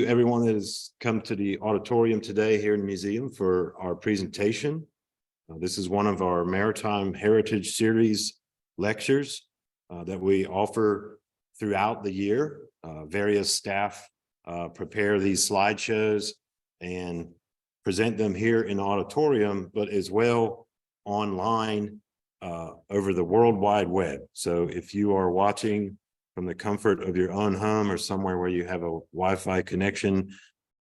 Everyone that has come to the auditorium today here in the museum for our presentation. This is one of our Maritime Heritage Series lectures that we offer throughout the year. Various staff prepare these slideshows and present them here in the auditorium, but as well online over the World Wide Web. So if you are watching from the comfort of your own home or somewhere where you have a Wi-Fi connection,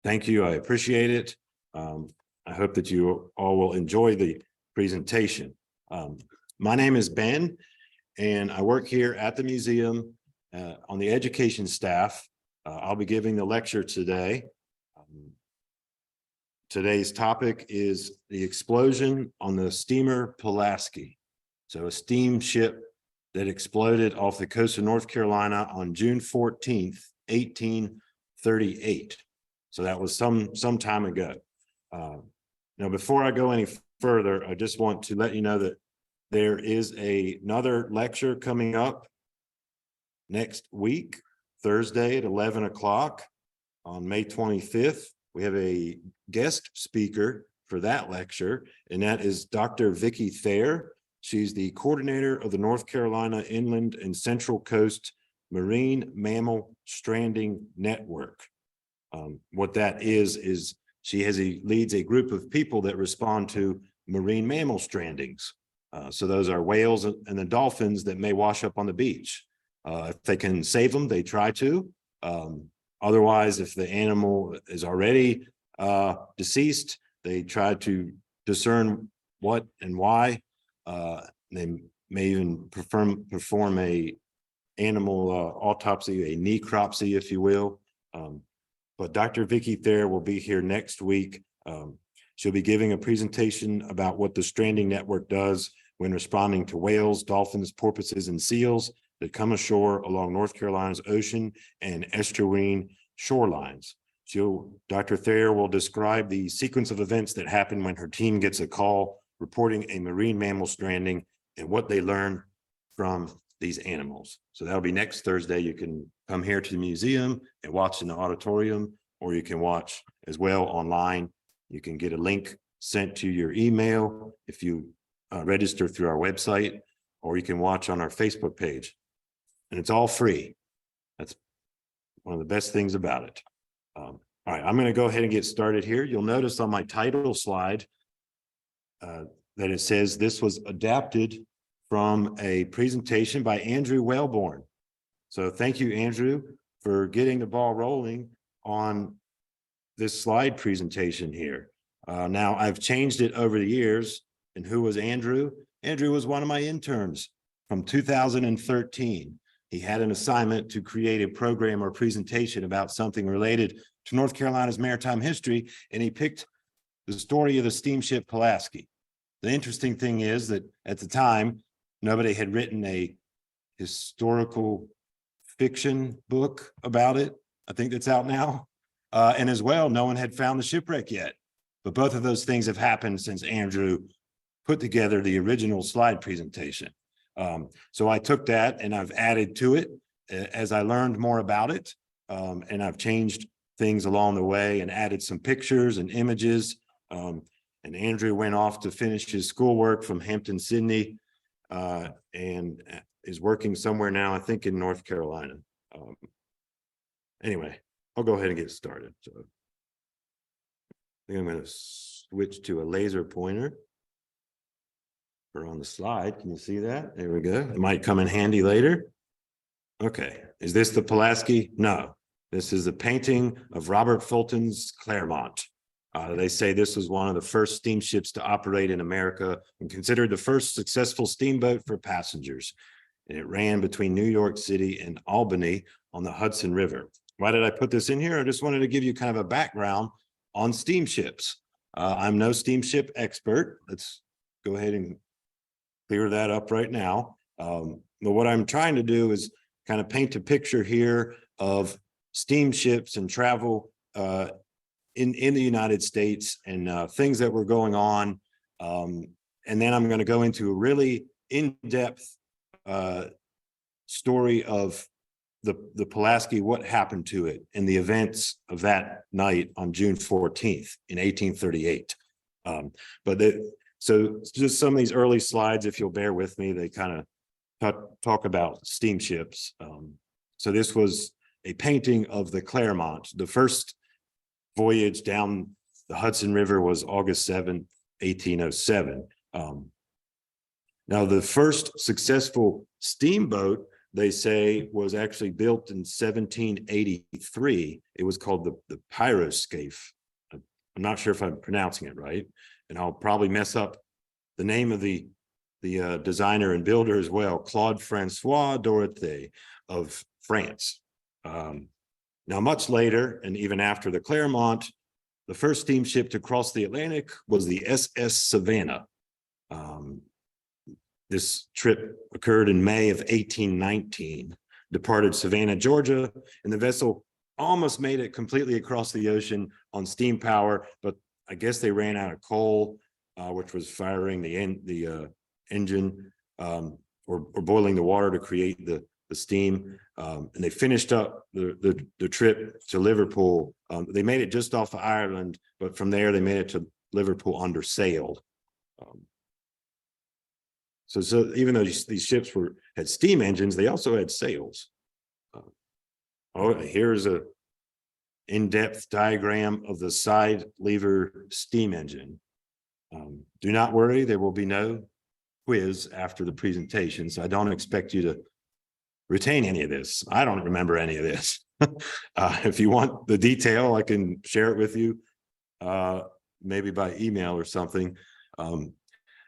thank you. I appreciate it. I hope that you all will enjoy the presentation. My name is Ben, and I work here at the museum on the education staff. I'll be giving the lecture today. Today's topic is the explosion on the steamer Pulaski. So a steamship that exploded off the coast of North Carolina on June 14th, 1838. So that was some time ago. Now, before I go any further, I just want to let you know that there is another lecture coming up next week, Thursday at 11 o'clock on May 25th. We have a guest speaker for that lecture, and that is Dr. Vicki Thayer. She's the coordinator of the North Carolina Inland and Central Coast Marine Mammal Stranding Network. What that is she leads a group of people that respond to marine mammal strandings. So those are whales and the dolphins that may wash up on the beach. If they can save them, they try to. Otherwise, if the animal is already deceased, they try to discern what and why. They may even perform a animal autopsy, a necropsy, if you will. But Dr. Vicki Thayer will be here next week. She'll be giving a presentation about what the Stranding Network does when responding to whales, dolphins, porpoises, and seals that come ashore along North Carolina's ocean and estuarine shorelines. Dr. Thayer will describe the sequence of events that happen when her team gets a call reporting a marine mammal stranding and what they learn from these animals. So that'll be next Thursday. You can come here to the museum and watch in the auditorium, or you can watch as well online. You can get a link sent to your email if you register through our website, or you can watch on our Facebook page. And it's all free. That's one of the best things about it. All right, I'm going to go ahead and get started here. You'll notice on my title slide that it says this was adapted from a presentation by Andrew Wellborn. So thank you, Andrew, for getting the ball rolling on this slide presentation here. Now, I've changed it over the years. And who was Andrew? Andrew was one of my interns from 2013. He had an assignment to create a program or presentation about something related to North Carolina's maritime history, and he picked the story of the steamship Pulaski. The interesting thing is that at the time, nobody had written a historical fiction book about it. I think that's out now. And as well, no one had found the shipwreck yet. But both of those things have happened since Andrew put together the original slide presentation. So I took that and I've added to it as I learned more about it. And I've changed things along the way and added some pictures and images. And Andrew went off to finish his schoolwork from Hampton, Sydney, and is working somewhere now, I think in North Carolina. Anyway, I'll go ahead and get started. So I think I'm going to switch to a laser pointer. Or on the slide, can you see that? There we go. It might come in handy later. Okay, is this the Pulaski? No, this is a painting of Robert Fulton's Claremont. They say this was one of the first steamships to operate in America and considered the first successful steamboat for passengers. And it ran between New York City and Albany on the Hudson River. Why did I put this in here? I just wanted to give you kind of a background on steamships. I'm no steamship expert. Let's go ahead and clear that up right now. But what I'm trying to do is kind of paint a picture here of steamships and travel in the United States and things that were going on. And then I'm going to go into a really in-depth story of the Pulaski, what happened to it in the events of that night on June 14th in 1838. So just some of these early slides, if you'll bear with me, they kind of talk about steamships. So this was a painting of the Claremont. The first voyage down the Hudson River was August 7th, 1807. Now, the first successful steamboat, they say, was actually built in 1783. It was called the Pyroscape. I'm not sure if I'm pronouncing it right, and I'll probably mess up the name of the designer and builder as well, Claude Francois Dorothée of France. Now, much later, and even after the Claremont, the first steamship to cross the Atlantic was the SS Savannah. This trip occurred in May of 1819, departed Savannah, Georgia, and the vessel almost made it completely across the ocean on steam power, but I guess they ran out of coal, which was firing the engine or boiling the water to create the steam. And they finished up the trip to Liverpool. They made it just off of Ireland, but from there they made it to Liverpool under sail. So even though these ships had steam engines, they also had sails. Here's a in-depth diagram of the side lever steam engine. Do not worry, there will be no quiz after the presentation, so I don't expect you to retain any of this. I don't remember any of this. If you want the detail, I can share it with you, maybe by email or something.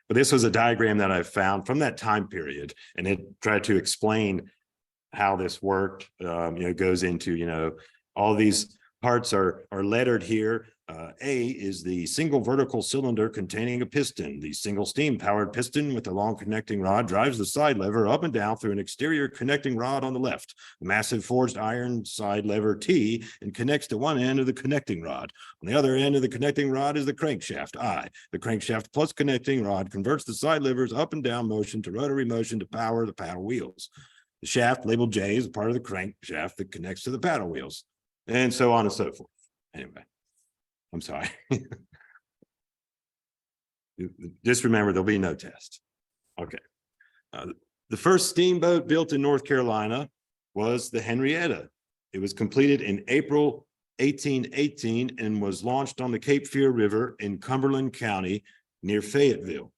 But this was a diagram that I found from that time period, and it tried to explain how this worked. It goes into, all these parts are lettered here. A is the single vertical cylinder containing a piston. The single steam powered piston with a long connecting rod drives the side lever up and down through an exterior connecting rod on the left. The massive forged iron side lever T and connects to one end of the connecting rod. On the other end of the connecting rod is the crankshaft I. The crankshaft plus connecting rod converts the side levers up and down motion to rotary motion to power the paddle wheels. The shaft labeled J is part of the crankshaft that connects to the paddle wheels, and so on and so forth. Anyway. I'm sorry. Just remember, there'll be no test. Okay. The first steamboat built in North Carolina was the Henrietta. It was completed in April 1818 and was launched on the Cape Fear River in Cumberland County near Fayetteville.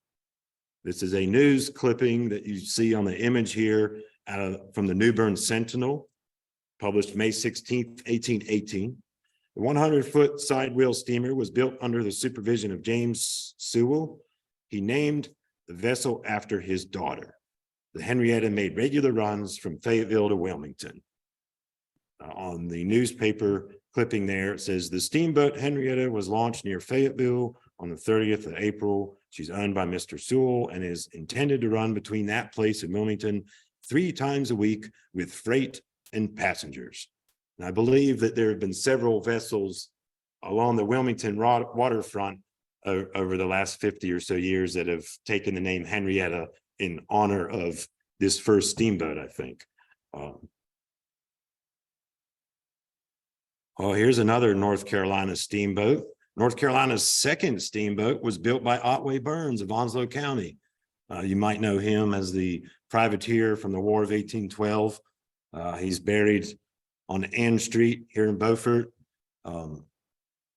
This is a news clipping that you see on the image here from the New Bern Sentinel, published May 16th, 1818. The 100-foot side wheel steamer was built under the supervision of James Sewell. He named the vessel after his daughter. The Henrietta made regular runs from Fayetteville to Wilmington. On the newspaper clipping there, it says the steamboat Henrietta was launched near Fayetteville on the 30th of April. She's owned by Mr. Sewell and is intended to run between that place and Wilmington 3 times a week with freight and passengers. And I believe that there have been several vessels along the Wilmington waterfront over the last 50 or so years that have taken the name Henrietta in honor of this first steamboat, I think. Here's another North Carolina steamboat. North Carolina's second steamboat was built by Otway Burns of Onslow County. You might know him as the privateer from the War of 1812. He's buried on Ann Street here in Beaufort.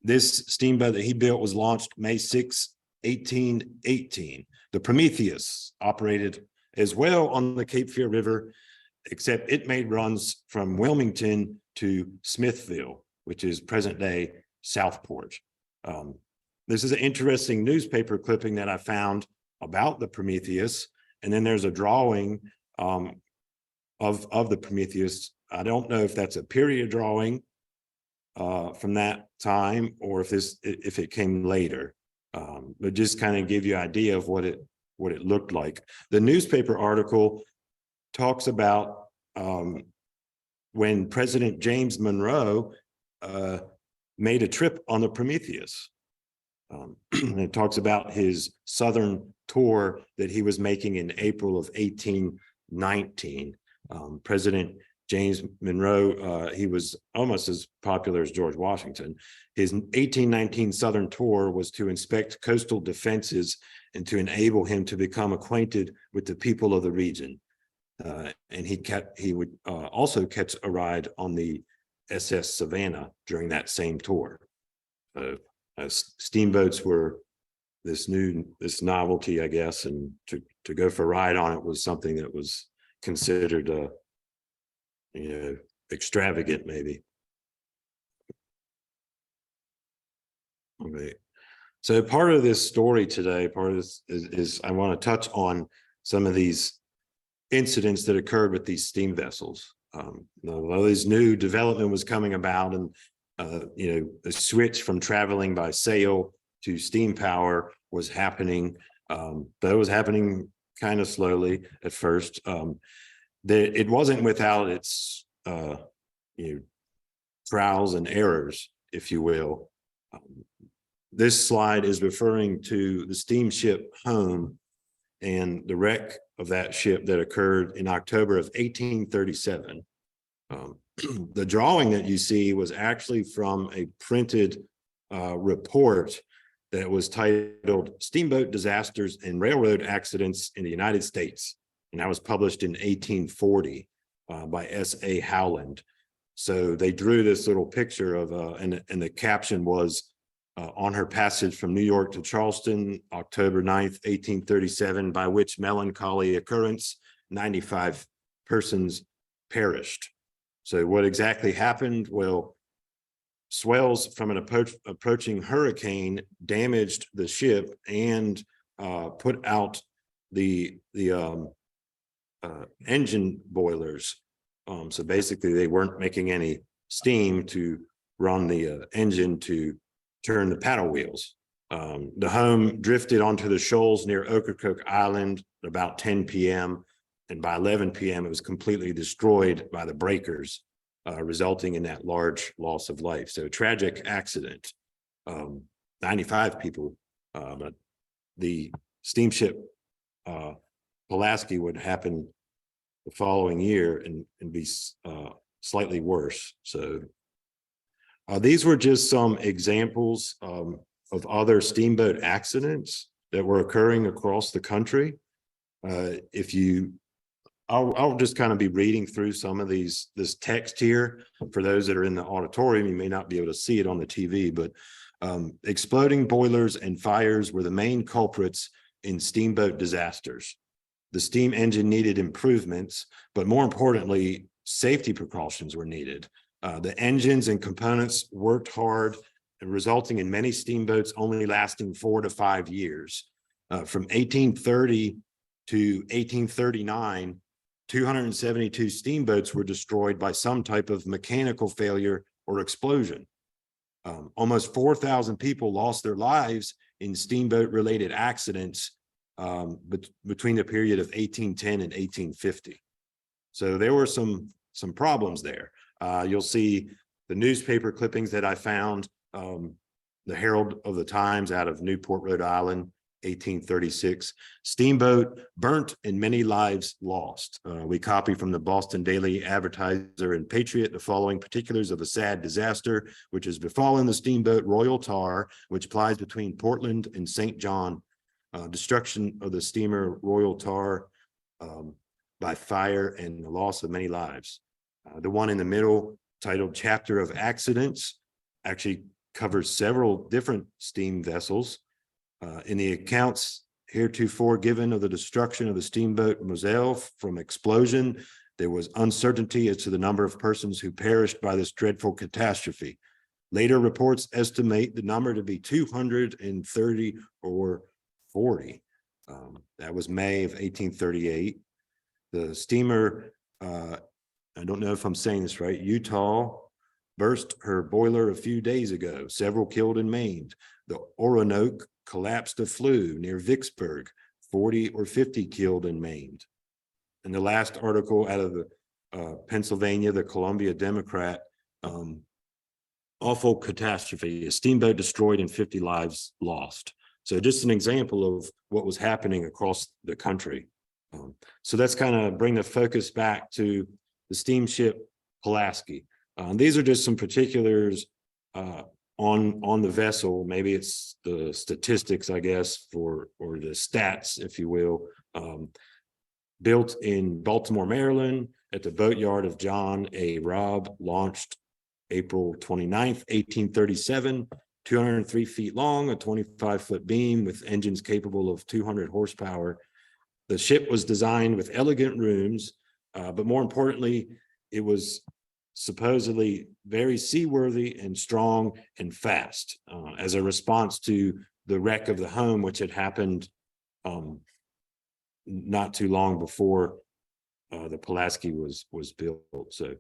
This steamboat that he built was launched May 6, 1818. The Prometheus operated as well on the Cape Fear River, except it made runs from Wilmington to Smithville, which is present-day Southport. This is an interesting newspaper clipping that I found about the Prometheus, and then there's a drawing of the Prometheus. I don't know if that's a period drawing from that time or if it came later, but just kind of give you an idea of what it looked like. The newspaper article talks about when President James Monroe made a trip on the Prometheus. And it talks about his southern tour that he was making in April of 1819. President James Monroe, he was almost as popular as George Washington. His 1819 Southern tour was to inspect coastal defenses and to enable him to become acquainted with the people of the region. And he would also catch a ride on the SS Savannah during that same tour. Steamboats were this novelty, I guess, and to go for a ride on it was something that was considered extravagant, maybe. Okay. So part of this story today, part of this is I want to touch on some of these incidents that occurred with these steam vessels. While this new development was coming about, and the switch from traveling by sail to steam power was happening, but it was happening kind of slowly at first. It wasn't without its trials and errors, if you will. This slide is referring to the steamship Home and the wreck of that ship that occurred in October of 1837. The drawing that you see was actually from a printed report that was titled Steamboat Disasters and Railroad Accidents in the United States. And that was published in 1840 by S.A. Howland. So they drew this little picture of, and the caption was, on her passage from New York to Charleston, October 9th, 1837, by which melancholy occurrence, 95 persons perished. So what exactly happened? Well, swells from an approaching hurricane damaged the ship and put out the engine boilers. So basically they weren't making any steam to run the engine to turn the paddle wheels. The Home drifted onto the shoals near Ocracoke Island at about 10 p.m. And by 11 p.m. it was completely destroyed by the breakers, resulting in that large loss of life. So tragic accident. 95 people, but the steamship Pulaski would happen the following year and be slightly worse. So these were just some examples of other steamboat accidents that were occurring across the country. I'll just kind of be reading through some of this text here. For those that are in the auditorium, you may not be able to see it on the TV, but exploding boilers and fires were the main culprits in steamboat disasters. The steam engine needed improvements, but more importantly, safety precautions were needed. The engines and components worked hard, resulting in many steamboats only lasting 4 to 5 years. From 1830 to 1839, 272 steamboats were destroyed by some type of mechanical failure or explosion. Almost 4,000 people lost their lives in steamboat-related accidents between the period of 1810 and 1850. So there were some problems there. You'll see the newspaper clippings that I found, the Herald of the Times out of Newport, Rhode Island, 1836. Steamboat burnt and many lives lost. We copy from the Boston Daily Advertiser and Patriot the following particulars of a sad disaster which has befallen the steamboat Royal Tar, which plies between Portland and St. John. Destruction of the steamer Royal Tar by fire and the loss of many lives. The one in the middle, titled Chapter of Accidents, actually covers several different steam vessels. In the accounts heretofore given of the destruction of the steamboat Moselle from explosion, there was uncertainty as to the number of persons who perished by this dreadful catastrophe. Later reports estimate the number to be 230 or 40. That was May of 1838. The steamer, I don't know if I'm saying this right, Utah, burst her boiler a few days ago, several killed and maimed. The Oronoque collapsed a flue near Vicksburg, 40 or 50 killed and maimed. And the last article out of the Pennsylvania, the Columbia Democrat, awful catastrophe, a steamboat destroyed and 50 lives lost. So just an example of what was happening across the country. So let's kind of bring the focus back to the steamship Pulaski. These are just some particulars on the vessel. Maybe it's the statistics, I guess, or the stats, if you will. Built in Baltimore, Maryland, at the boatyard of John A. Robb, launched April 29th, 1837, 203 feet long, a 25-foot beam with engines capable of 200 horsepower. The ship was designed with elegant rooms, but more importantly, it was supposedly very seaworthy and strong and fast, as a response to the wreck of the home, which had happened not too long before the Pulaski was built. So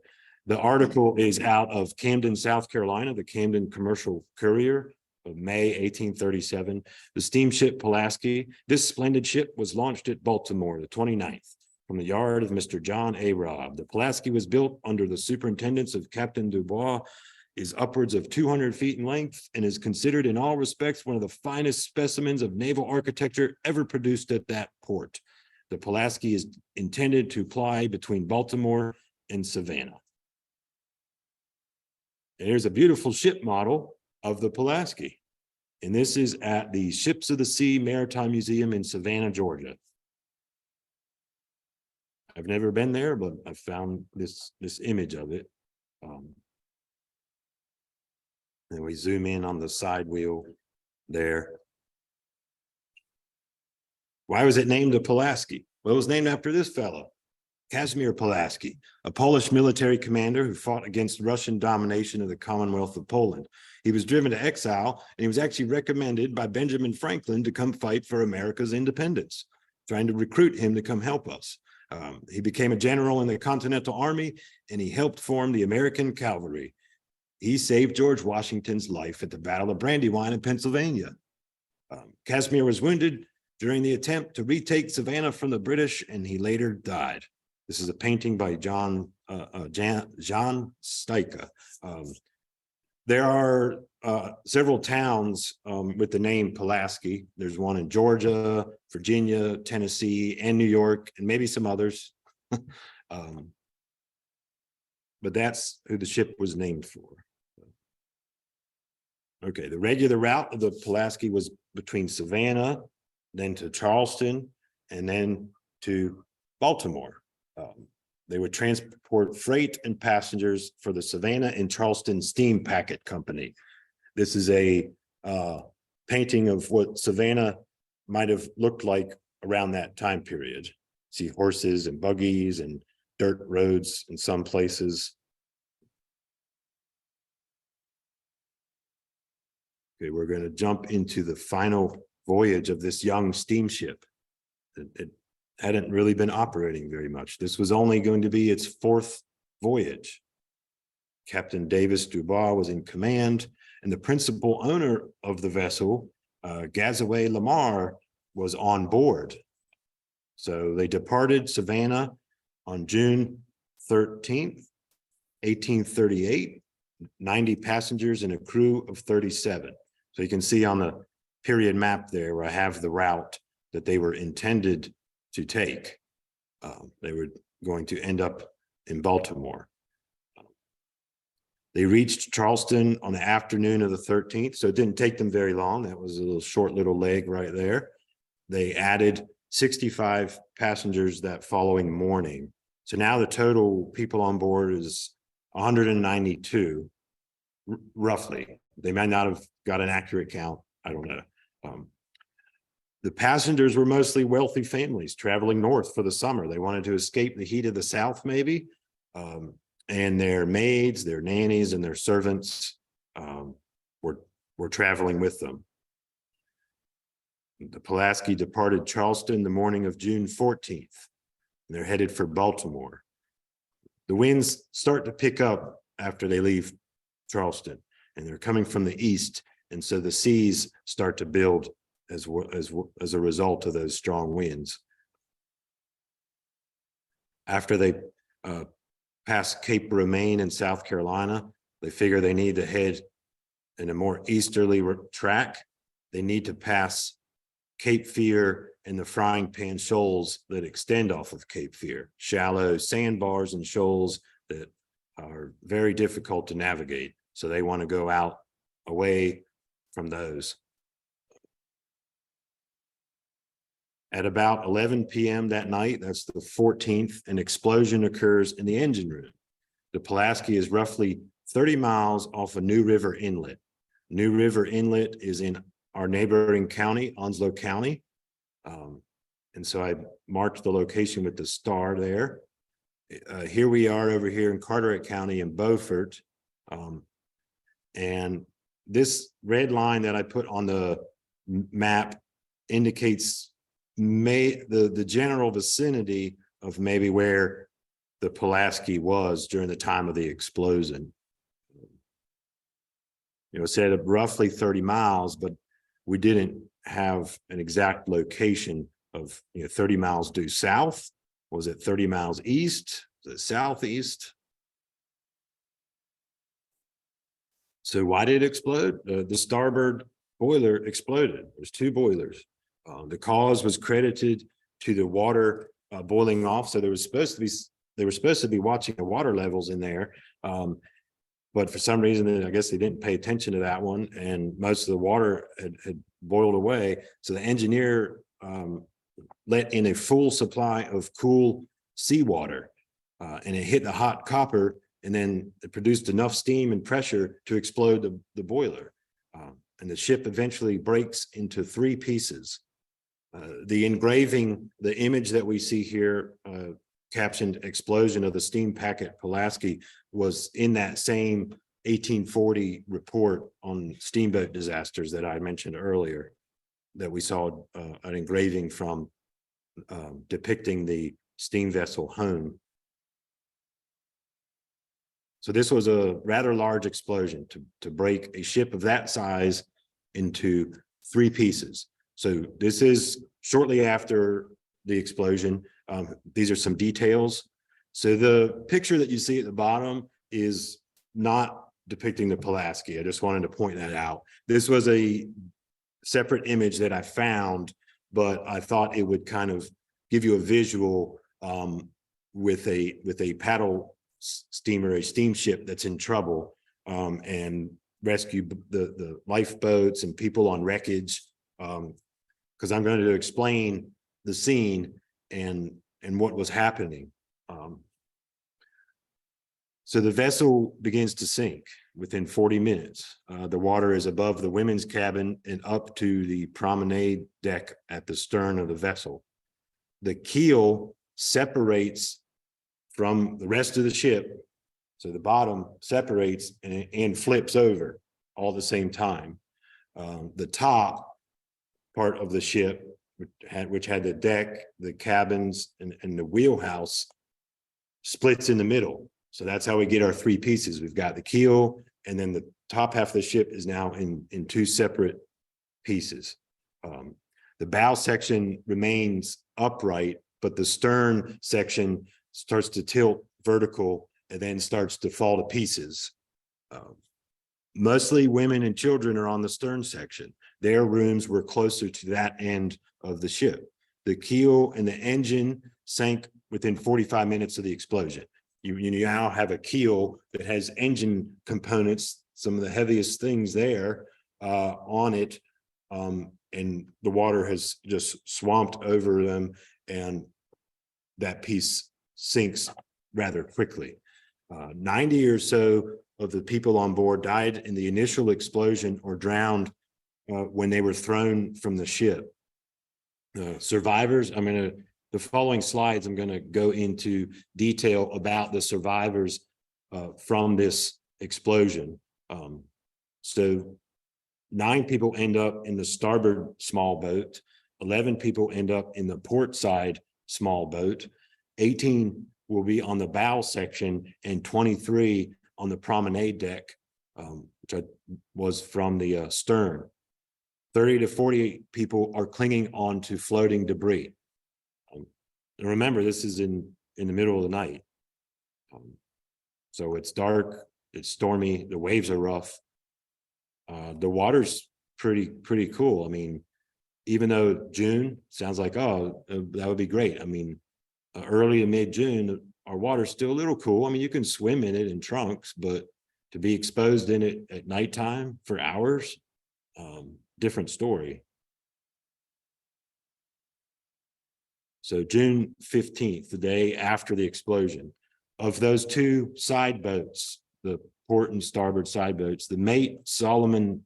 the article is out of Camden, South Carolina, the Camden Commercial Courier of May 1837. The steamship Pulaski, this splendid ship was launched at Baltimore the 29th from the yard of Mr. John A. Robb. The Pulaski was built under the superintendence of Captain Dubois, is upwards of 200 feet in length, and is considered in all respects one of the finest specimens of naval architecture ever produced at that port. The Pulaski is intended to ply between Baltimore and Savannah. There's a beautiful ship model of the Pulaski, and this is at the Ships of the Sea Maritime Museum in Savannah, Georgia. I've never been there, but I found this image of it. And we zoom in on the side wheel there. Why was it named a Pulaski? Well, it was named after this fellow, Casimir Pulaski, a Polish military commander who fought against Russian domination of the Commonwealth of Poland. He was driven to exile, and he was actually recommended by Benjamin Franklin to come fight for America's independence, trying to recruit him to come help us. He became a general in the Continental Army, and he helped form the American Cavalry. He saved George Washington's life at the Battle of Brandywine in Pennsylvania. Casimir was wounded during the attempt to retake Savannah from the British, and he later died. This is a painting by John Steica. There are several towns with the name Pulaski. There's one in Georgia, Virginia, Tennessee, and New York, and maybe some others. But that's who the ship was named for. Okay, the regular route of the Pulaski was between Savannah, then to Charleston, and then to Baltimore. They would transport freight and passengers for the Savannah and Charleston Steam Packet Company. This is a painting of what Savannah might have looked like around that time period. See horses and buggies and dirt roads in some places. Okay, we're going to jump into the final voyage of this young steamship. It hadn't really been operating very much. This was only going to be its fourth voyage. Captain Davis Dubois was in command, and the principal owner of the vessel, Gazaway Lamar, was on board. So they departed Savannah on June 13th, 1838, 90 passengers and a crew of 37. So you can see on the period map there where I have the route that they were intended to take. They were going to end up in Baltimore. They reached Charleston on the afternoon of the 13th, so it didn't take them very long. That was a little short little leg right there. They added 65 passengers that following morning. So now the total people on board is 192, roughly. They might not have got an accurate count. I don't know. The passengers were mostly wealthy families traveling north for the summer. They wanted to escape the heat of the South, maybe. And their maids, their nannies, and their servants were traveling with them. The Pulaski departed Charleston the morning of June 14th, and they're headed for Baltimore. The winds start to pick up after they leave Charleston, and they're coming from the east, and so the seas start to build as a result of those strong winds. After they pass Cape Romaine in South Carolina, they figure they need to head in a more easterly track. They need to pass Cape Fear and the Frying Pan Shoals that extend off of Cape Fear, shallow sandbars and shoals that are very difficult to navigate. So they want to go out away from those. At about 11 p.m. that night, that's the 14th, an explosion occurs in the engine room. The Pulaski is roughly 30 miles off of New River Inlet. New River Inlet is in our neighboring county, Onslow County. And so I marked the location with the star there. Here we are over here in Carteret County in Beaufort. And this red line that I put on the map indicates the general vicinity of maybe where the Pulaski was during the time of the explosion. It said roughly 30 miles, but we didn't have an exact location of 30 miles due south. Was it 30 miles east? Was it southeast? So why did it explode? The starboard boiler exploded. There's two boilers. The cause was credited to the water boiling off. So they were supposed to be watching the water levels in there. But for some reason, I guess they didn't pay attention to that one, and most of the water had boiled away. So the engineer let in a full supply of cool seawater, and it hit the hot copper, and then it produced enough steam and pressure to explode the boiler. And the ship eventually breaks into three pieces. The engraving, the image that we see here, captioned "Explosion of the Steam Packet Pulaski," was in that same 1840 report on steamboat disasters that I mentioned earlier, that we saw an engraving from depicting the steam vessel home. So this was a rather large explosion to break a ship of that size into three pieces. So this is shortly after the explosion. These are some details. So the picture that you see at the bottom is not depicting the Pulaski. I just wanted to point that out. This was a separate image that I found, but I thought it would kind of give you a visual with a paddle steamer, a steamship that's in trouble, and rescue the lifeboats and people on wreckage, because I'm going to explain the scene and what was happening. So the vessel begins to sink within 40 minutes. The water is above the women's cabin and up to the promenade deck at the stern of the vessel. The keel separates from the rest of the ship. So the bottom separates and flips over all at the same time. The top part of the ship, which had the deck, the cabins, and the wheelhouse, splits in the middle. So that's how we get our three pieces. We've got the keel, and then the top half of the ship is now in two separate pieces. The bow section remains upright, but the stern section starts to tilt vertical and then starts to fall to pieces. Mostly women and children are on the stern section. Their rooms were closer to that end of the ship. The keel and the engine sank within 45 minutes of the explosion. You now have a keel that has engine components, some of the heaviest things there on it, and the water has just swamped over them, and that piece sinks rather quickly. 90 or so of the people on board died in the initial explosion or drowned when they were thrown from the ship. Survivors, the following slides, I'm going to go into detail about the survivors from this explosion. So 9 people end up in the starboard small boat, 11 people end up in the port side small boat, 18 will be on the bow section, and 23 on the promenade deck, which was from the stern. 30 to 40 people are clinging on to floating debris. And remember, this is in the middle of the night. So it's dark, it's stormy, the waves are rough. The water's pretty cool. even though June sounds like, oh, that would be great. I mean, early to mid-June, our water's still a little cool. I mean, you can swim in it in trunks, but to be exposed in it at nighttime for hours, different story. So June 15th, the day after the explosion, of those two side boats, the port and starboard side boats, the mate Solomon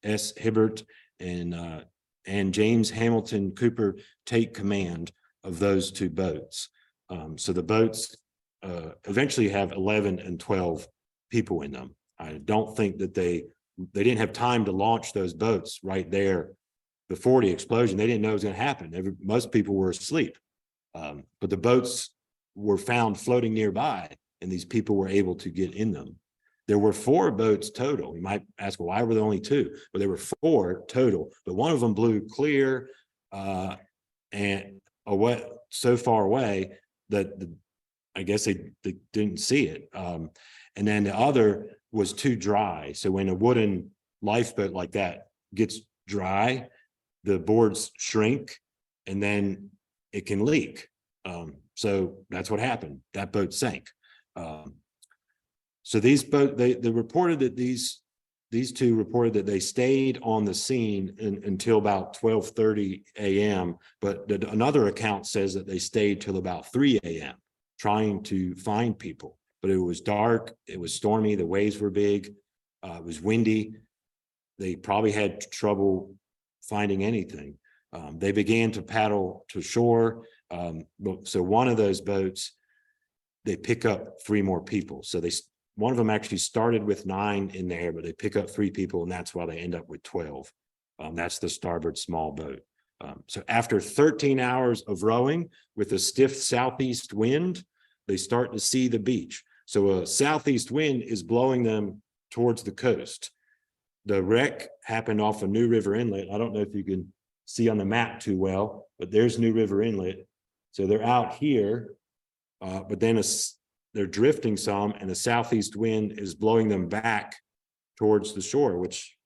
S. Hibbert and James Hamilton Cooper take command of those two boats. So the boats eventually have 11 and 12 people in them. I don't think that they didn't have time to launch those boats right there before the explosion. They didn't know it was going to happen. Most people were asleep. But the boats were found floating nearby, and these people were able to get in them. There were 4 boats total. You might ask, well, why were there only 2? But there were 4 total, but one of them blew clear and away, so far away that I guess they didn't see it. And then the other was too dry. So when a wooden lifeboat like that gets dry, the boards shrink and then it can leak. So that's what happened. That boat sank. So these boat, they reported that these 2 reported that they stayed on the scene until about 12:30 a.m. But another account says that they stayed till about 3 a.m. trying to find people. But it was dark, it was stormy, the waves were big, it was windy. They probably had trouble finding anything. They began to paddle to shore. So one of those boats, they pick up 3 more people. So one of them actually started with 9 in there, but they pick up 3 people, and that's why they end up with 12. That's the starboard small boat. So after 13 hours of rowing with a stiff southeast wind, they start to see the beach. So a southeast wind is blowing them towards the coast. The wreck happened off of New River Inlet. I don't know if you can see on the map too well, but there's New River Inlet. So they're out here, but then they're drifting some, and the southeast wind is blowing them back towards the shore, which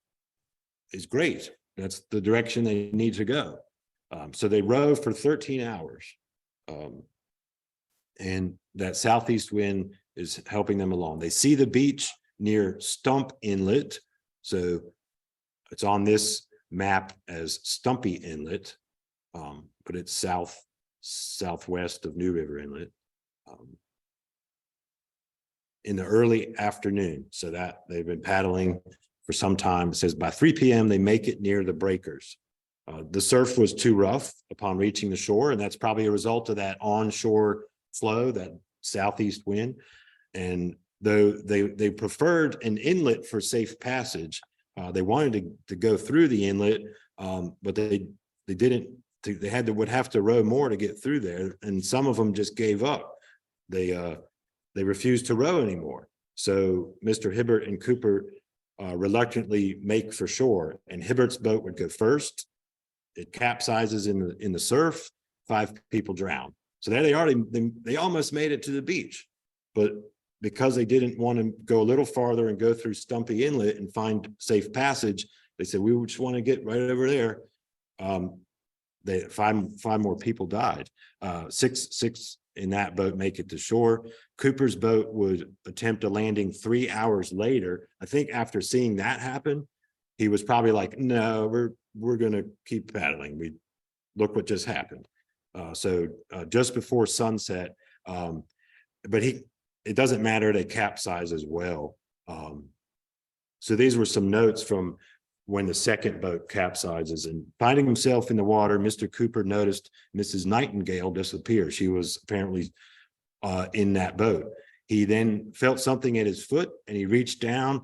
is great. That's the direction they need to go. So they row for 13 hours. And that southeast wind is helping them along. They see the beach near Stump Inlet. So it's on this map as Stumpy Inlet, but it's southwest of New River Inlet. In the early afternoon, so that they've been paddling for some time. It says by 3 p.m. they make it near the breakers. The surf was too rough upon reaching the shore, and that's probably a result of that onshore flow, that southeast wind. And though they preferred an inlet for safe passage, they wanted to go through the inlet, but they didn't. They would have to row more to get through there, and some of them just gave up. They refused to row anymore. So Mr. Hibbert and Cooper reluctantly make for shore, and Hibbert's boat would go first. It capsizes in the surf. 5 people drown. So there they almost made it to the beach, but because they didn't want to go a little farther and go through Stumpy Inlet and find safe passage, they said, we just want to get right over there. Five more people died. Six in that boat make it to shore. Cooper's boat would attempt a landing 3 hours later. I think after seeing that happen, he was probably like, no, we're going to keep paddling. Look what just happened. So just before sunset, but it doesn't matter, they capsize as well. So these were some notes from when the second boat capsizes. And finding himself in the water, Mr. Cooper noticed Mrs. Nightingale disappear. She was apparently in that boat. He then felt something at his foot, and he reached down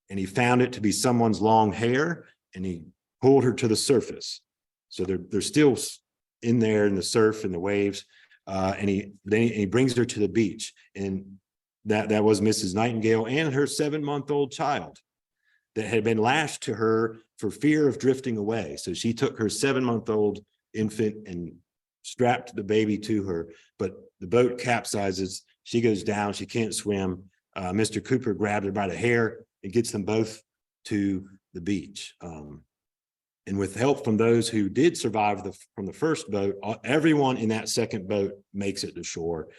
and he found it to be someone's long hair, and he pulled her to the surface. So they're still in there in the surf and the waves. And he brings her to the beach, and that was Mrs. Nightingale and her 7-month-old child that had been lashed to her for fear of drifting away. So she took her 7-month-old infant and strapped the baby to her, but the boat capsizes. She goes down. She can't swim. Mr. Cooper grabbed her by the hair and gets them both to the beach. And with help from those who did survive from the first boat, everyone in that second boat makes it to shore,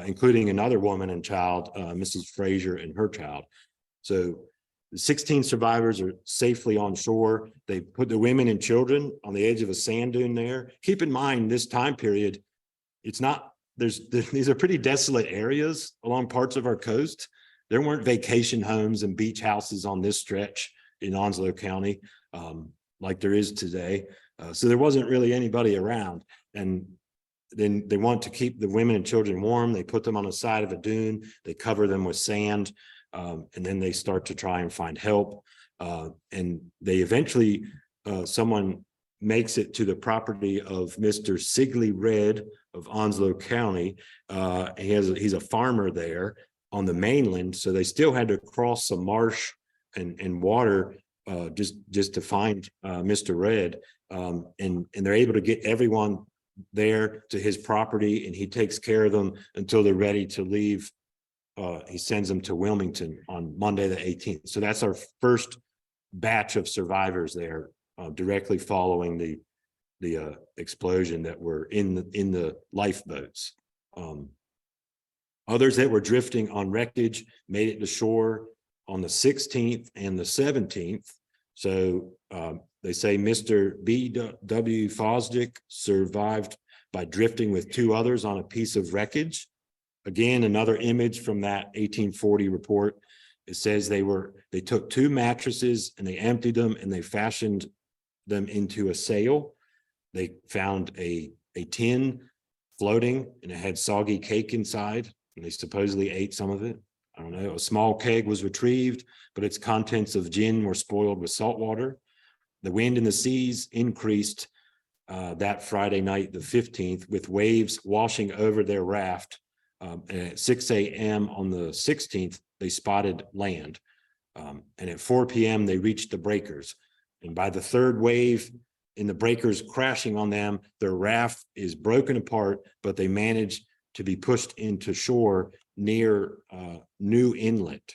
including another woman and child, Mrs. Fraser and her child. So the 16 survivors are safely on shore. They put the women and children on the edge of a sand dune there. Keep in mind, this time period, it's not, these are pretty desolate areas along parts of our coast. There weren't vacation homes and beach houses on this stretch in Onslow County like there is today. So there wasn't really anybody around. And then they want to keep the women and children warm. They put them on the side of a dune. They cover them with sand. And then they start to try and find help. And they eventually, someone makes it to the property of Mr. Sigley Red of Onslow County. He's a farmer there on the mainland. So they still had to cross some marsh and water just to find Mr. Red. And they're able to get everyone there to his property, and he takes care of them until they're ready to leave. He sends them to Wilmington on Monday the 18th. So that's our first batch of survivors there, directly following the explosion that were in the lifeboats. Others that were drifting on wreckage made it to shore on the 16th and the 17th. So they say Mr. B.W. Fosdick survived by drifting with two others on a piece of wreckage. Again, another image from that 1840 report. It says they took two mattresses and they emptied them and they fashioned them into a sail. They found a tin floating and it had soggy cake inside, and they supposedly ate some of it. I don't know. A small keg was retrieved, but its contents of gin were spoiled with salt water. The wind and the seas increased that Friday night, the 15th, with waves washing over their raft. And at 6 a.m. on the 16th, they spotted land. And at 4 p.m., they reached the breakers. And by the third wave in the breakers crashing on them, their raft is broken apart, but they managed to be pushed into shore near New Inlet.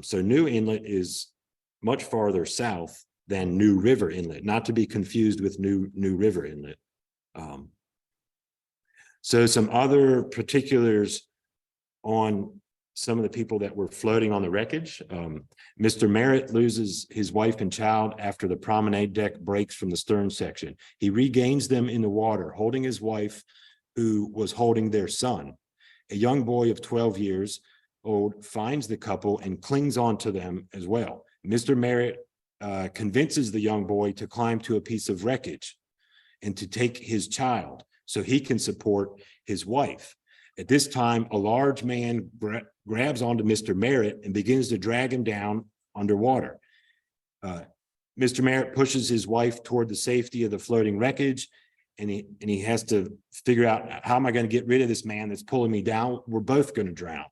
So New Inlet is much farther south than New River Inlet, not to be confused with New River Inlet. So some other particulars on some of the people that were floating on the wreckage. Mr. Merritt loses his wife and child after the promenade deck breaks from the stern section. He regains them in the water, holding his wife, who was holding their son. A young boy of 12 years old finds the couple and clings on to them as well. Mr. Merritt convinces the young boy to climb to a piece of wreckage and to take his child so he can support his wife. At this time, a large man grabs onto Mr. Merritt and begins to drag him down underwater. Mr. Merritt pushes his wife toward the safety of the floating wreckage, and he has to figure out, how am I going to get rid of this man that's pulling me down? We're both going to drown.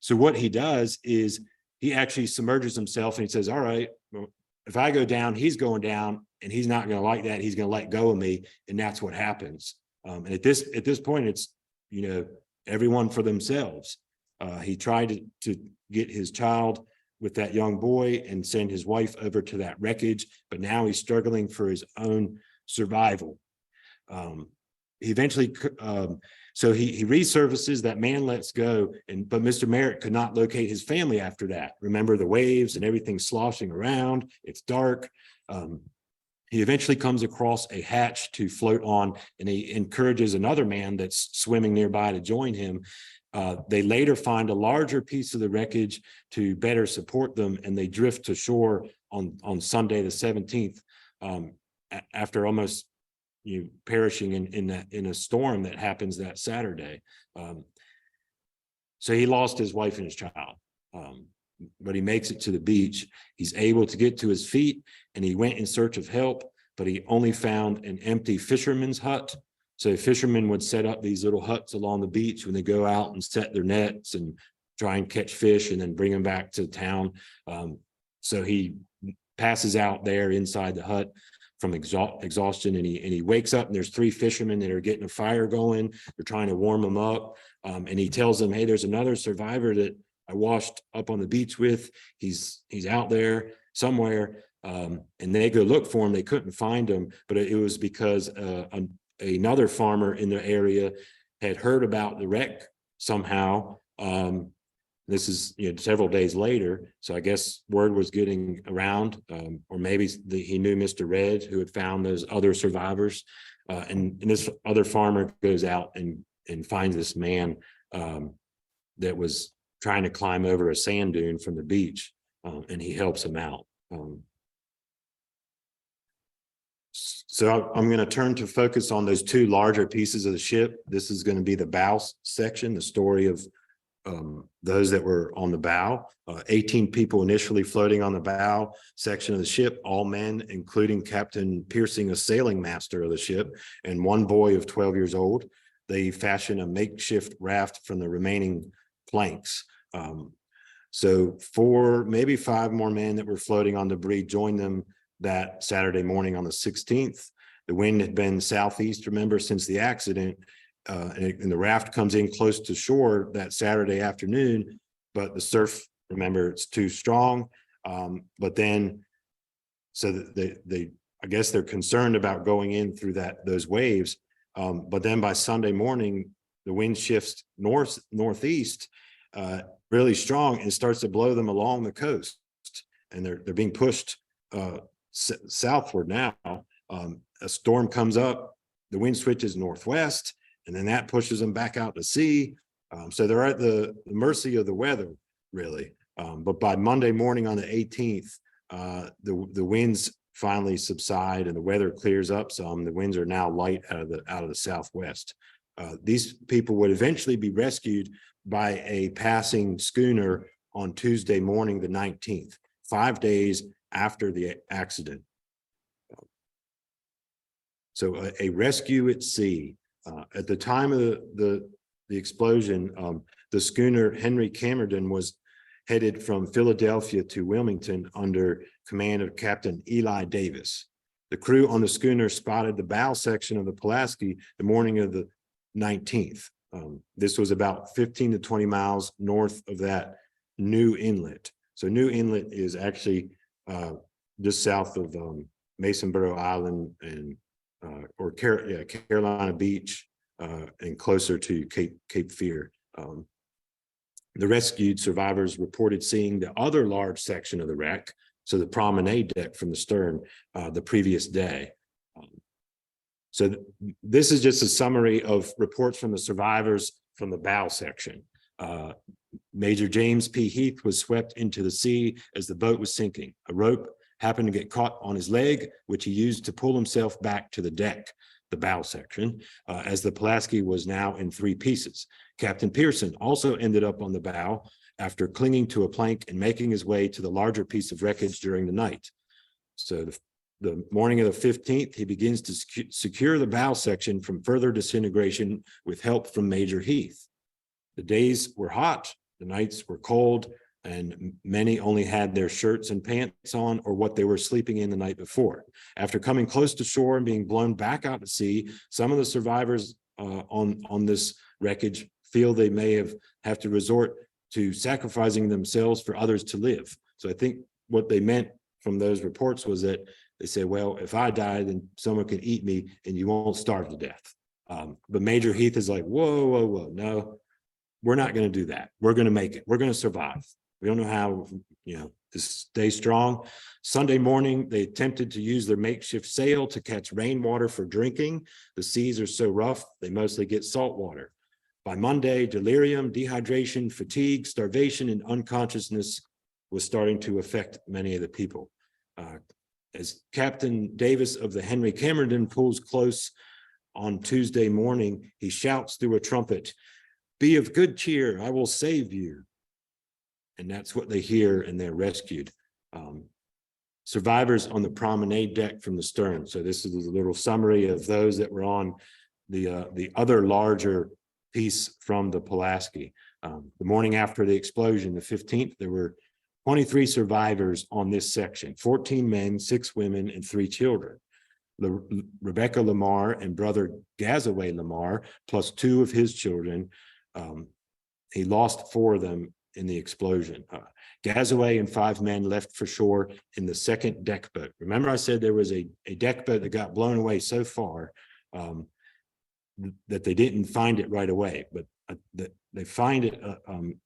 So what he does is he actually submerges himself and he says, all right, well, if I go down, he's going down, and he's not going to like that. He's going to let go of me. And that's what happens. And at this point, it's, everyone for themselves. He tried to get his child with that young boy and send his wife over to that wreckage, but now he's struggling for his own survival. He eventually, so he resurfaces, that man lets go, but Mr. Merritt could not locate his family after that. Remember the waves and everything sloshing around, it's dark. He eventually comes across a hatch to float on, and he encourages another man that's swimming nearby to join him. They later find a larger piece of the wreckage to better support them, and they drift to shore on Sunday the 17th after almost perishing in a storm that happens that Saturday. So he lost his wife and his child. But he makes it to the beach. He's able to get to his feet, and he went in search of help, but he only found an empty fisherman's hut. So fishermen would set up these little huts along the beach when they go out and set their nets and try and catch fish and then bring them back to town. So he passes out there inside the hut from exhaustion, and he wakes up, and there's three fishermen that are getting a fire going. They're trying to warm him up. And he tells them, hey, there's another survivor that I washed up on the beach with. He's out there somewhere. And they go look for him. They couldn't find him, but it was because another farmer in the area had heard about the wreck somehow. This is several days later, so I guess word was getting around, or maybe he knew Mr. Red, who had found those other survivors, and this other farmer goes out and finds this man that was trying to climb over a sand dune from the beach, and he helps him out. So I'm going to turn to focus on those two larger pieces of the ship. This is going to be the bow section, the story of those that were on the bow. 18 people initially floating on the bow section of the ship, all men, including Captain Piercing, a sailing master of the ship, and one boy of 12 years old. They fashioned a makeshift raft from the remaining planks. So 4, maybe 5 more men that were floating on debris joined them that Saturday morning on the 16th. The wind had been southeast, remember, since the accident, and the raft comes in close to shore that Saturday afternoon, but the surf, remember, it's too strong. But then, so they I guess they're concerned about going in through those waves. But then by Sunday morning, the wind shifts northeast, really strong, and starts to blow them along the coast, and they're being pushed southward now. A storm comes up, the wind switches northwest, and then that pushes them back out to sea. So they're at the mercy of the weather, really. But by Monday morning on the 18th, the winds finally subside and the weather clears up some. The winds are now light out of the southwest. These people would eventually be rescued by a passing schooner on Tuesday morning, the 19th, 5 days after the accident. So a rescue at sea. At the time of the explosion, the schooner Henry Camerden was headed from Philadelphia to Wilmington under command of Captain Eli Davis. The crew on the schooner spotted the bow section of the Pulaski the morning of the 19th. This was about 15 to 20 miles north of that New Inlet. So New Inlet is actually just south of Masonboro Island and Carolina Beach, and closer to Cape Fear. The rescued survivors reported seeing the other large section of the wreck, so the promenade deck from the stern, the previous day. So this is just a summary of reports from the survivors from the bow section. Major James P. Heath was swept into the sea as the boat was sinking. A rope happened to get caught on his leg, which he used to pull himself back to the deck, the bow section, as the Pulaski was now in 3 pieces. Captain Pearson also ended up on the bow after clinging to a plank and making his way to the larger piece of wreckage during the night. So the morning of the 15th, he begins to secure the bow section from further disintegration with help from Major Heath. The days were hot, the nights were cold, and many only had their shirts and pants on or what they were sleeping in the night before. After coming close to shore and being blown back out to sea, some of the survivors on this wreckage feel they may have to resort to sacrificing themselves for others to live. So I think what they meant from those reports was that they said, well, if I die, then someone can eat me and you won't starve to death. But Major Heath is like, whoa, no, we're not going to do that. We're going to make it. We're going to survive. We don't know how, to stay strong. Sunday morning, they attempted to use their makeshift sail to catch rainwater for drinking. The seas are so rough, they mostly get salt water. By Monday, delirium, dehydration, fatigue, starvation, and unconsciousness was starting to affect many of the people. As Captain Davis of the Henry Camerden pulls close on Tuesday morning, he shouts through a trumpet, "Be of good cheer, I will save you." And that's what they hear, and they're rescued. Survivors on the promenade deck from the stern. So this is a little summary of those that were on the other larger piece from the Pulaski. The morning after the explosion, the 15th, there were 23 survivors on this section, 14 men, 6 women, and 3 children. Rebecca Lamar and brother Gazaway Lamar, plus 2 of his children. He lost 4 of them in the explosion. Gazaway and 5 men left for shore in the second deck boat. Remember, I said there was a deck boat that got blown away so far that they didn't find it right away, but they find it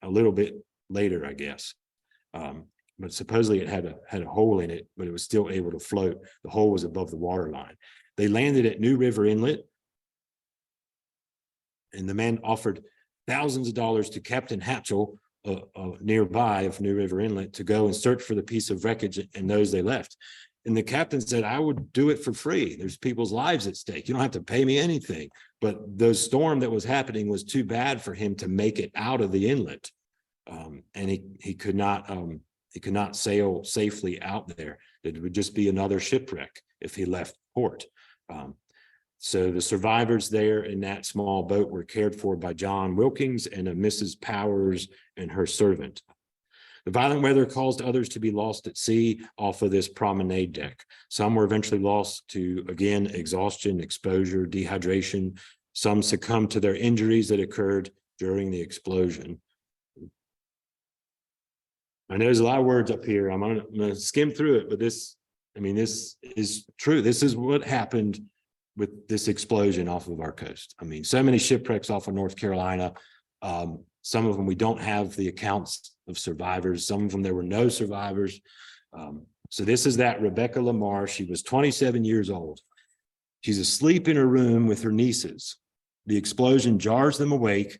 a little bit later, I guess. But supposedly it had a hole in it, but it was still able to float. The hole was above the water line. They landed at New River Inlet, and the men offered thousands of dollars to Captain Hatchell, nearby of New River Inlet, to go and search for the piece of wreckage and those they left. And the captain said, I would do it for free. There's people's lives at stake. You don't have to pay me anything. But the storm that was happening was too bad for him to make it out of the inlet. And he could not sail safely out there. It would just be another shipwreck if he left port. So the survivors there in that small boat were cared for by John Wilkins and a Mrs. Powers and her servant. The violent weather caused others to be lost at sea off of this promenade deck. Some were eventually lost to, again, exhaustion, exposure, dehydration. Some succumbed to their injuries that occurred during the explosion. I know there's a lot of words up here. I'm gonna skim through it, but this is true. This is what happened with this explosion off of our coast. I mean, so many shipwrecks off of North Carolina. Some of them we don't have the accounts of survivors. Some of them there were no survivors. So this is that Rebecca Lamar. She was 27 years old. She's asleep in her room with her nieces. The explosion jars them awake,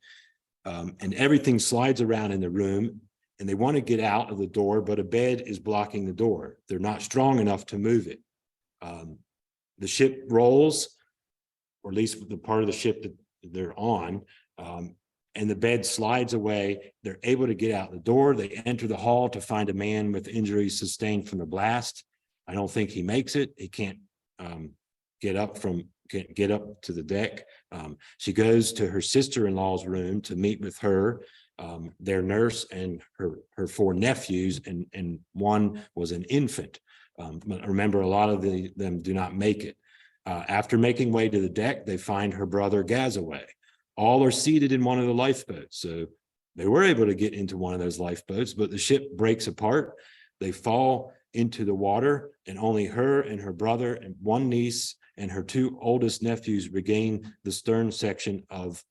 and everything slides around in the room, and they want to get out of the door, but a bed is blocking the door. They're not strong enough to move it. The ship rolls, or at least the part of the ship that they're on, and the bed slides away. They're able to get out the door. They enter the hall to find a man with injuries sustained from the blast. I don't think he makes it. He can't get up to the deck. She goes to her sister-in-law's room to meet with her, their nurse, and her 4 nephews, and one was an infant. But remember, a lot of them do not make it. After making way to the deck, they find her brother Gazaway. All are seated in one of the lifeboats. So they were able to get into one of those lifeboats, but the ship breaks apart. They fall into the water, and only her and her brother and one niece and her 2 oldest nephews regain the stern section of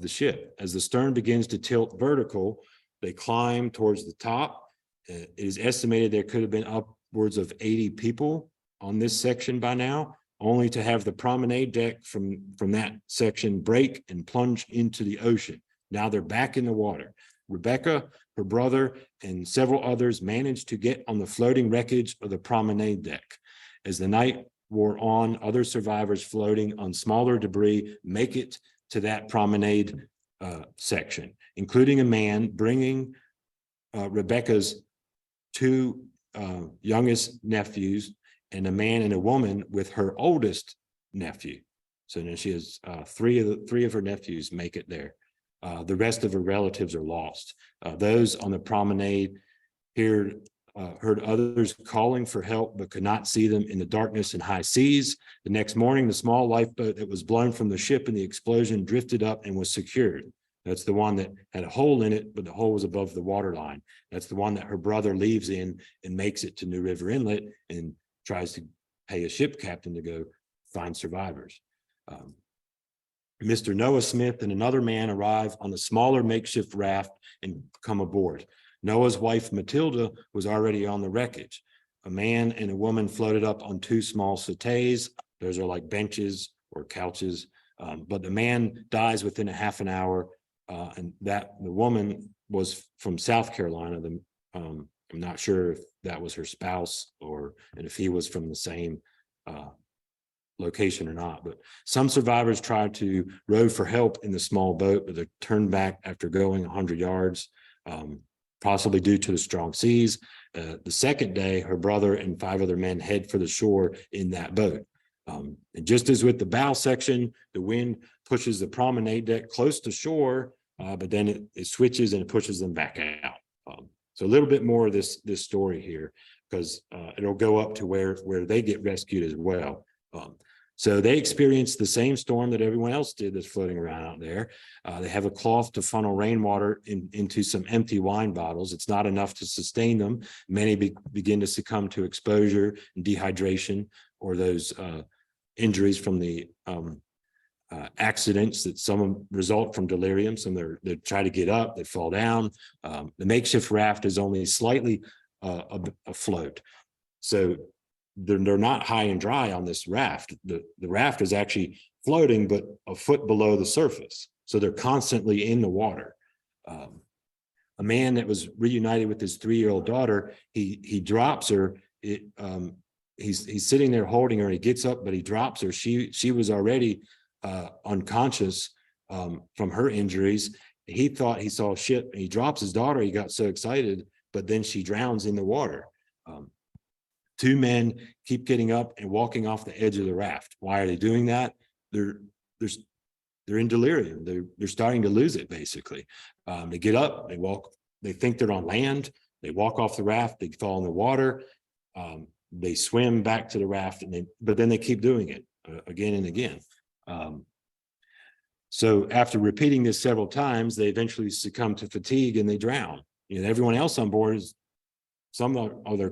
the ship. As the stern begins to tilt vertical, they climb towards the top. It is estimated there could have been upwards of 80 people on this section by now, only to have the promenade deck from that section break and plunge into the ocean. Now they're back in the water. Rebecca, her brother, and several others managed to get on the floating wreckage of the promenade deck. As the night wore on, other survivors floating on smaller debris make it to that promenade section, including a man bringing Rebecca's 2 youngest nephews, and a man and a woman with her oldest nephew. So now she has 3 of her nephews make it there. The rest of her relatives are lost. Those on the promenade heard others calling for help, but could not see them in the darkness and high seas. The next morning, the small lifeboat that was blown from the ship in the explosion drifted up and was secured. That's the one that had a hole in it, but the hole was above the water line. That's the one that her brother leaves in and makes it to New River Inlet and tries to pay a ship captain to go find survivors. Mr. Noah Smith and another man arrive on the smaller makeshift raft and come aboard. Noah's wife, Matilda, was already on the wreckage. A man and a woman floated up on 2 small settees. Those are like benches or couches. But the man dies within a half an hour, and the woman was from South Carolina. I'm not sure if that was her spouse and if he was from the same location or not. But some survivors tried to row for help in the small boat, but they turned back after going 100 yards, possibly due to the strong seas. The second day, her brother and 5 other men head for the shore in that boat. And just as with the bow section, the wind pushes the promenade deck close to shore, but then it switches and it pushes them back out. So a little bit more of this story here, because it'll go up to where they get rescued as well. So they experienced the same storm that everyone else did that's floating around out there. They have a cloth to funnel rainwater into some empty wine bottles. It's not enough to sustain them. Many begin to succumb to exposure and dehydration, or those injuries from the accidents that some result from delirium. Some they try to get up, they fall down. The makeshift raft is only slightly afloat. So they're not high and dry on this raft. The raft is actually floating, but a foot below the surface. So they're constantly in the water. A man that was reunited with his 3-year-old daughter, he drops her. He's sitting there holding her. He gets up, but he drops her. She was already unconscious from her injuries. He thought he saw a ship, and he drops his daughter. He got so excited, but then she drowns in the water. 2 men keep getting up and walking off the edge of the raft. Why are they doing that? They're in delirium. They're starting to lose it, basically. They get up, they walk, they think they're on land, they walk off the raft, they fall in the water, they swim back to the raft, but then they keep doing it again and again. So after repeating this several times, they eventually succumb to fatigue and they drown. Everyone else on board is, some they're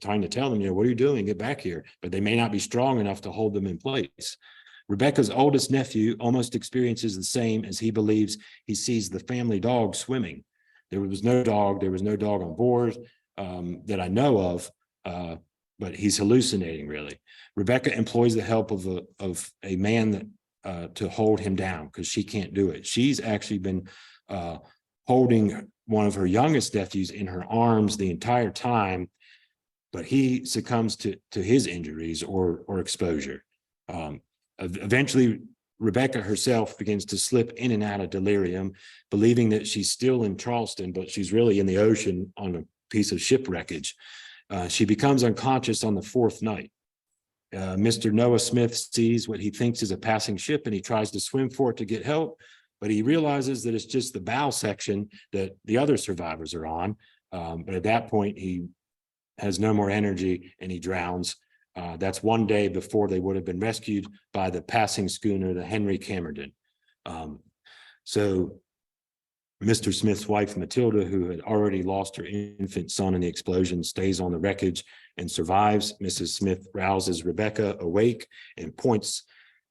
trying to tell them, what are you doing? Get back here. But they may not be strong enough to hold them in place. Rebecca's oldest nephew almost experiences the same, as he believes he sees the family dog swimming. There was no dog on board that I know of, but he's hallucinating, really. Rebecca employs the help of a man to hold him down, because she can't do it. She's actually been holding one of her youngest nephews in her arms the entire time, but he succumbs to his injuries or exposure. Eventually, Rebecca herself begins to slip in and out of delirium, believing that she's still in Charleston, but she's really in the ocean on a piece of ship wreckage. She becomes unconscious on the 4th night. Mr. Noah Smith sees what he thinks is a passing ship, and he tries to swim for it to get help, but he realizes that it's just the bow section that the other survivors are on. But at that point, he has no more energy and he drowns. That's one day before they would have been rescued by the passing schooner, the Henry Camerden. So Mr. Smith's wife, Matilda, who had already lost her infant son in the explosion, stays on the wreckage and survives. Mrs. Smith rouses Rebecca awake and points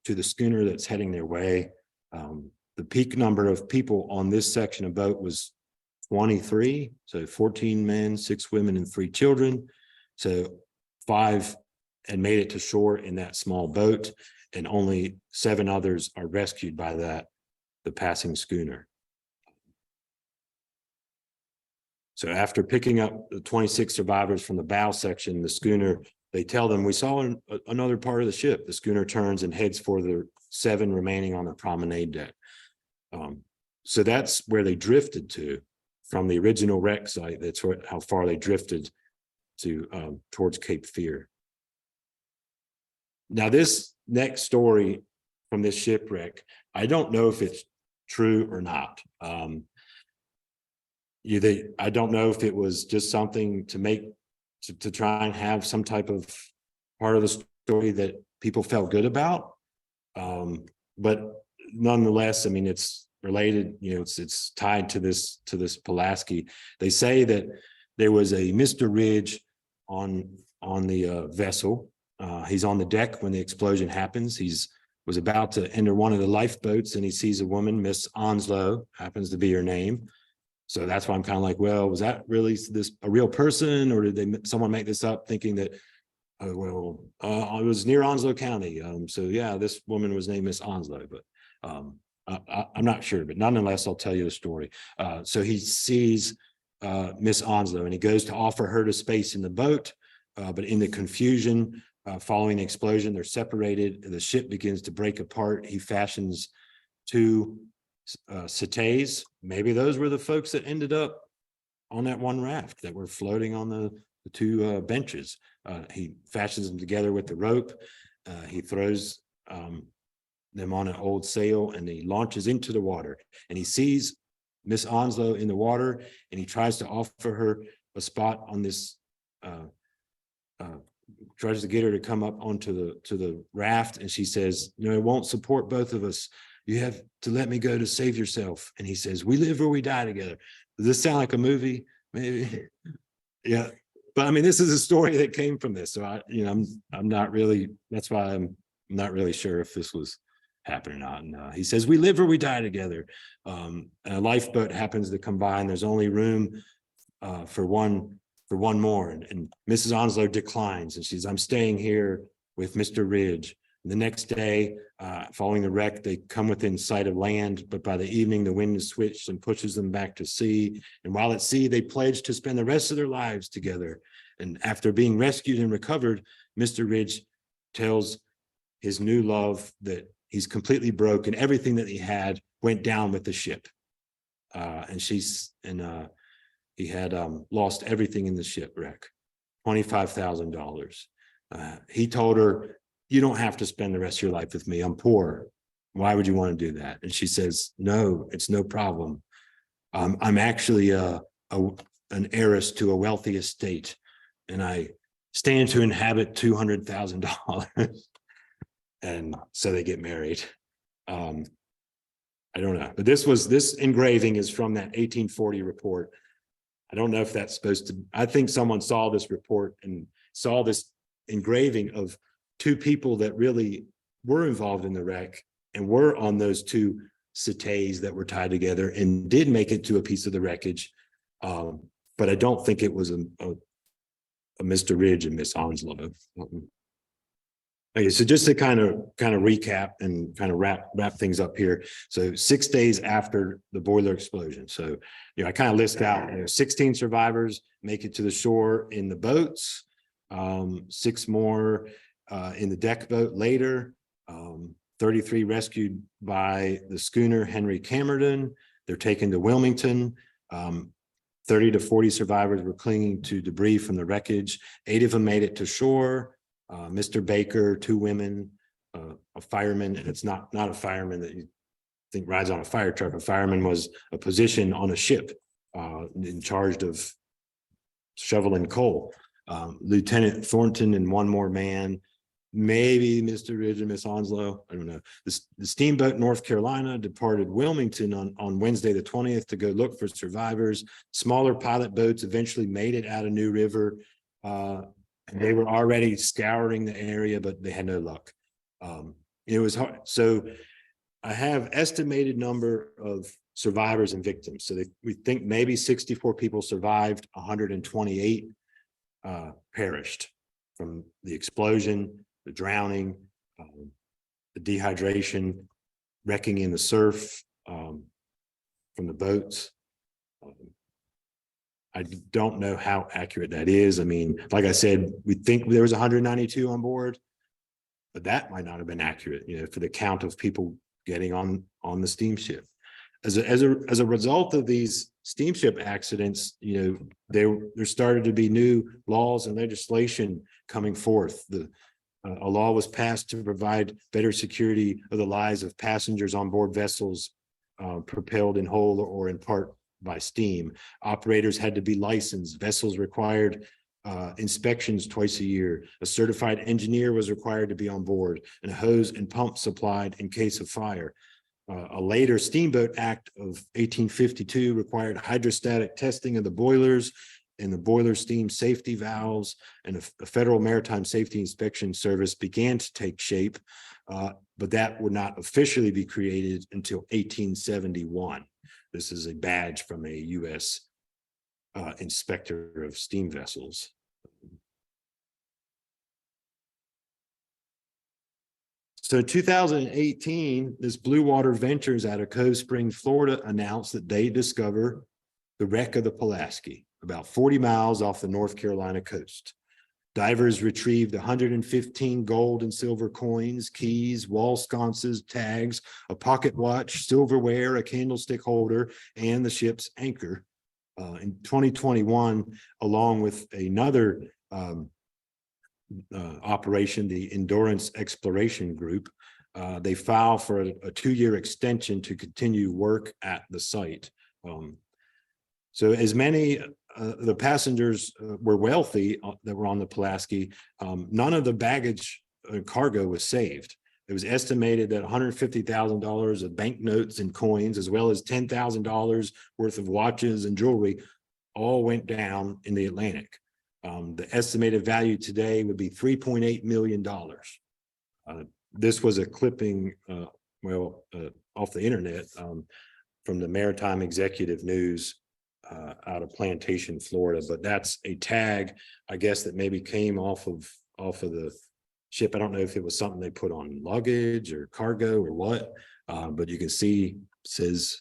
to the schooner that's heading their way. The peak number of people on this section of boat was 23, so 14 men, 6 women, and 3 children. So 5 had made it to shore in that small boat, and only 7 others are rescued by the passing schooner. So after picking up the 26 survivors from the bow section, the schooner, they tell them, we saw another part of the ship. The schooner turns and heads for the 7 remaining on the promenade deck. So that's where they drifted to from the original wreck site. That's how far they drifted to towards Cape Fear. Now, this next story from this shipwreck, I don't know if it's true or not. I don't know if it was just something to try and have some type of part of the story that people felt good about. But nonetheless, I mean, it's related, it's tied to this Pulaski. They say that there was a Mr. Ridge on the vessel. He's on the deck when the explosion happens. Was about to enter one of the lifeboats, and he sees a woman, Miss Onslow, happens to be her name. So that's why I'm kind of like, well, was that really a real person, or did someone make this up thinking that, it was near Onslow County. So yeah, this woman was named Miss Onslow, but I'm not sure, but nonetheless, I'll tell you the story. So he sees Miss Onslow, and he goes to offer her to space in the boat, but in the confusion following the explosion, they're separated. The ship begins to break apart. He fashions 2 settees. Maybe those were the folks that ended up on that one raft that were floating on the 2 benches. He fashions them together with the rope. He throws them on an old sail, and he launches into the water, and he sees Miss Onslow in the water, and he tries to offer her a spot on this tries to get her to come up onto the raft, and she says, it won't support both of us. You have to let me go to save yourself. And he says, we live or we die together. Does this sound like a movie? Maybe. Yeah. But I mean, this is a story that came from this. So I'm not really, that's why I'm not really sure if this was happening or not. And he says, we live or we die together. A lifeboat happens to come by, and there's only room for one more. And Mrs. Onslow declines, and she's, I'm staying here with Mr. Ridge. And the next day, following the wreck, they come within sight of land, but by the evening, the wind is switched and pushes them back to sea. And while at sea, they pledge to spend the rest of their lives together. And after being rescued and recovered, Mr. Ridge tells his new love that he's completely broke, and everything that he had went down with the ship. He had lost everything in the shipwreck, $25,000. He told her, you don't have to spend the rest of your life with me. I'm poor. Why would you want to do that? And she says, no, it's no problem. I'm actually an heiress to a wealthy estate, and I stand to inhabit $200,000. And so they get married. I don't know, but this engraving is from that 1840 report. I don't know if that's supposed to, I think someone saw this report and saw this engraving of two people that really were involved in the wreck and were on those two settees that were tied together and did make it to a piece of the wreckage. But I don't think it was a Mr. Ridge and Miss Onslow. Okay, so just to kind of recap and kind of wrap things up here. So 6 days after the boiler explosion. So, I kind of list out 16 survivors make it to the shore in the boats, 6 more in the deck boat later, 33 rescued by the schooner Henry Camerton. They're taken to Wilmington. 30 to 40 survivors were clinging to debris from the wreckage. 8 of them made it to shore. Mr. Baker, 2 women, a fireman, and it's not a fireman that you think rides on a fire truck. A fireman was a position on a ship in charge of shoveling coal. Lieutenant Thornton and 1 more man, maybe Mr. Ridge and Miss Onslow, I don't know. The Steamboat North Carolina departed Wilmington on Wednesday the 20th to go look for survivors. Smaller pilot boats eventually made it out of New River. They were already scouring the area, but they had no luck. It was hard. So I have estimated number of survivors and victims. So we think maybe 64 people survived, 128 perished from the explosion, the drowning, the dehydration, wrecking in the surf from the boats. I don't know how accurate that is. I mean, like I said, we think there was 192 on board, but that might not have been accurate, for the count of people getting on the steamship. As a result of these steamship accidents, there started to be new laws and legislation coming forth. A law was passed to provide better security of the lives of passengers on board vessels propelled in whole or in part by steam. Operators had to be licensed. Vessels required inspections twice a year. A certified engineer was required to be on board, and a hose and pump supplied in case of fire. A later Steamboat Act of 1852 required hydrostatic testing of the boilers and the boiler steam safety valves, and a federal maritime safety inspection service began to take shape, but that would not officially be created until 1871. This is a badge from a U.S. Inspector of steam vessels. So in 2018, this Blue Water Ventures out of Cove Springs, Florida, announced that they discovered the wreck of the Pulaski, about 40 miles off the North Carolina coast. Divers retrieved 115 gold and silver coins, keys, wall sconces, tags, a pocket watch, silverware, a candlestick holder, and the ship's anchor. In 2021, along with another operation, the Endurance Exploration Group, they filed for a 2-year extension to continue work at the site. So as many the passengers were wealthy that were on the Pulaski. None of the baggage cargo was saved. It was estimated that $150,000 of banknotes and coins, as well as $10,000 worth of watches and jewelry, all went down in the Atlantic. The estimated value today would be $3.8 million. This was a clipping, off the internet from the Maritime Executive News out of Plantation, Florida. But that's a tag, I guess, that maybe came off of the ship. I don't know if it was something they put on luggage or cargo or what, but you can see it says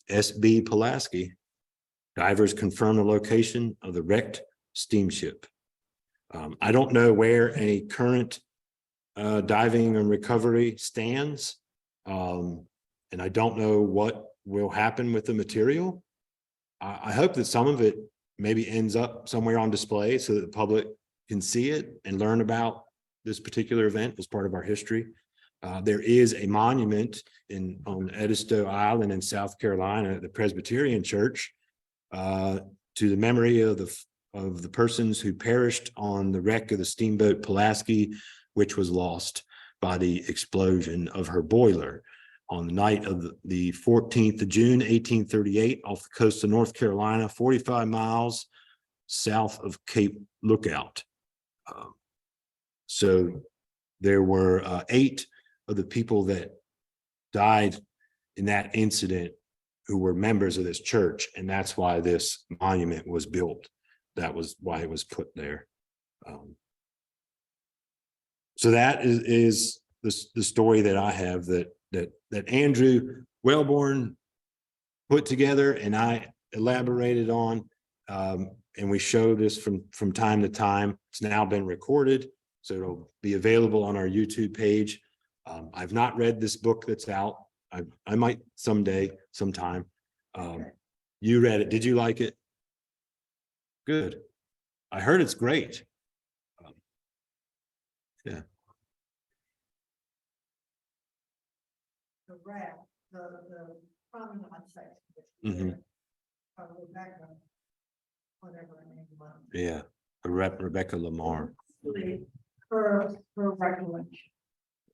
SB Pulaski. Divers confirm the location of the wrecked steamship. I don't know where any current diving and recovery stands, and I don't know what will happen with the material. I hope that some of it maybe ends up somewhere on display so that the public can see it and learn about this particular event as part of our history. There is a monument on Edisto Island in South Carolina at the Presbyterian Church to the memory of the persons who perished on the wreck of the steamboat Pulaski, which was lost by the explosion of her boiler on the night of the 14th of June, 1838, off the coast of North Carolina, 45 miles south of Cape Lookout. So there were 8 of the people that died in that incident who were members of this church, and that's why this monument was built. That was why it was put there. So that is the story that I have that Andrew Wellborn put together and I elaborated on, and we show this from time to time. It's now been recorded, so it'll be available on our YouTube page. I've not read this book that's out. I might sometime. You read it. Did you like it? Good. I heard it's great. Yeah. The promenade section. Mm-hmm. Rebecca, whatever her name was. Yeah. Rebecca Lamar. Her recollection.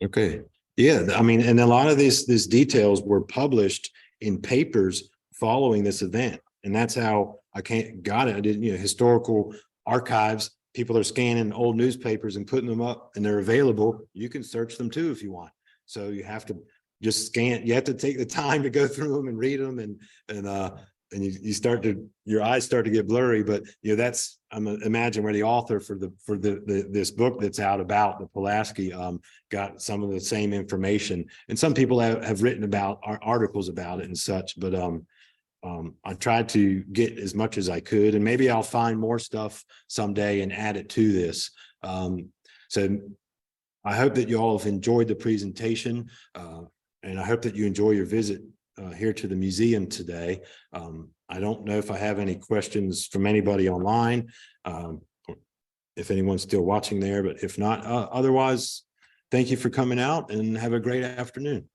Okay. Yeah. I mean, and a lot of these details were published in papers following this event. And that's how I got it. I did, historical archives. People are scanning old newspapers and putting them up, and they're available. You can search them too if you want. So you have to just scan. You have to take the time to go through them and read them, and your eyes start to get blurry. But that's imagine where the author for this book that's out about the Pulaski got some of the same information, and some people have written about articles about it and such. But I tried to get as much as I could, and maybe I'll find more stuff someday and add it to this. So I hope that you all have enjoyed the presentation, and I hope that you enjoy your visit here to the museum today. I don't know if I have any questions from anybody online, if anyone's still watching there, but if not, otherwise, thank you for coming out and have a great afternoon.